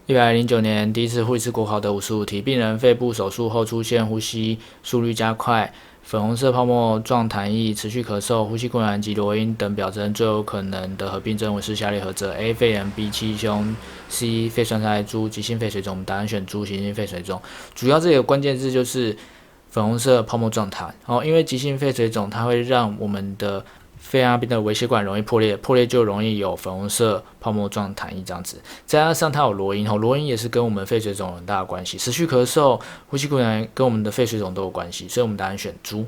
109年第一次会试国考的55题，病人肺部手术后出现呼吸速率加快、粉红色泡沫状痰液、持续咳嗽、呼吸困难及罗音等表征，最有可能的合并症为是下列何者 ？A. 肺炎 B. 气胸 C. 肺栓塞猪急性肺水肿。我们答案选猪急性肺水肿。主要这个关键字就是粉红色泡沫状痰因为急性肺水肿它会让我们的肺那边的微血管容易破裂，破裂就容易有粉红色泡沫状痰液这样子，再加上它有罗音罗音也是跟我们肺水肿有很大的关系，持续咳嗽、呼吸困难跟我们的肺水肿都有关系，所以我们答案选猪。